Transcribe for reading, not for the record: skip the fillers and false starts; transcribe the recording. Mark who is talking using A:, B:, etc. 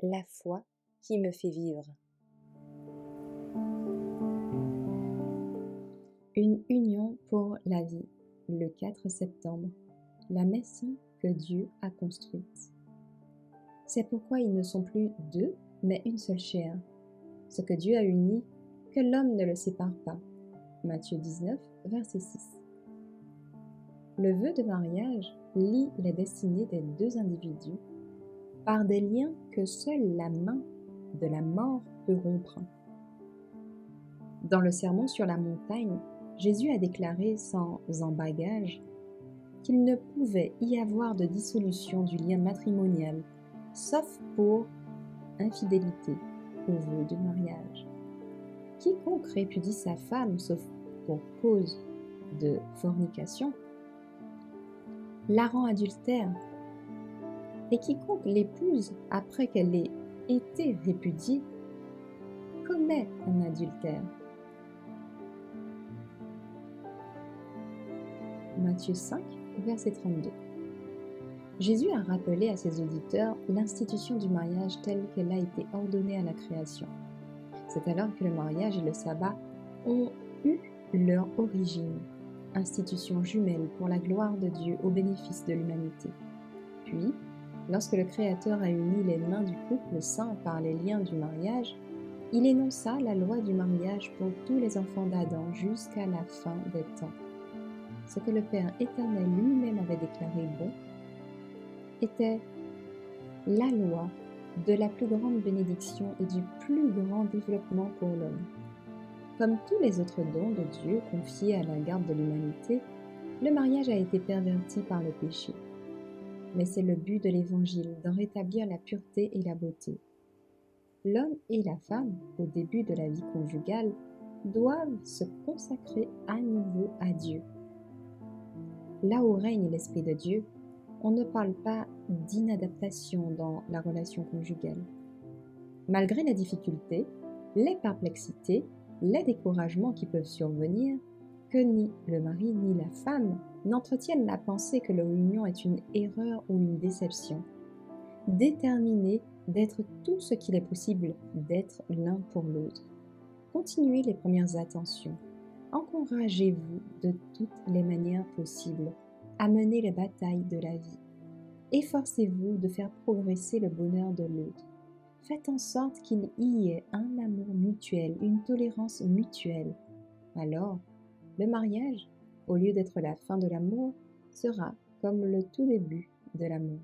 A: La foi qui me fait vivre. Une union pour la vie, le 4 septembre, la maison que Dieu a construite. C'est pourquoi ils ne sont plus deux, mais une seule chair. Ce que Dieu a uni, que l'homme ne le sépare pas. Matthieu 19, verset 6. Le vœu de mariage lie les destinées des deux individus par des liens que seule la main de la mort peut rompre. Dans le Sermon sur la montagne, Jésus a déclaré sans embâgage qu'il ne pouvait y avoir de dissolution du lien matrimonial, sauf pour infidélité au vœu du mariage. Quiconque répudie sa femme, sauf pour cause de fornication, la rend adultère, et quiconque l'épouse après qu'elle ait été répudiée commet un adultère. Matthieu 5, verset 32. Jésus a rappelé à ses auditeurs l'institution du mariage telle qu'elle a été ordonnée à la création. C'est alors que le mariage et le sabbat ont eu leur origine, institution jumelle pour la gloire de Dieu au bénéfice de l'humanité. Puis, lorsque le Créateur a uni les mains du couple saint par les liens du mariage, il énonça la loi du mariage pour tous les enfants d'Adam jusqu'à la fin des temps. Ce que le Père éternel lui-même avait déclaré bon était la loi de la plus grande bénédiction et du plus grand développement pour l'homme. Comme tous les autres dons de Dieu confiés à la garde de l'humanité, le mariage a été perverti par le péché. Mais c'est le but de l'Évangile d'en rétablir la pureté et la beauté. L'homme et la femme, au début de la vie conjugale, doivent se consacrer à nouveau à Dieu. Là où règne l'Esprit de Dieu, on ne parle pas d'inadaptation dans la relation conjugale. Malgré les difficultés, les perplexités, les découragements qui peuvent survenir, que ni le mari ni la femme n'entretiennent la pensée que leur union est une erreur ou une déception. Déterminés d'être tout ce qu'il est possible d'être l'un pour l'autre. Continuez les premières attentions. Encouragez-vous de toutes les manières possibles à mener les batailles de la vie. Efforcez-vous de faire progresser le bonheur de l'autre. Faites en sorte qu'il y ait un amour mutuel, une tolérance mutuelle. Alors, le mariage, au lieu d'être la fin de l'amour, sera comme le tout début de l'amour.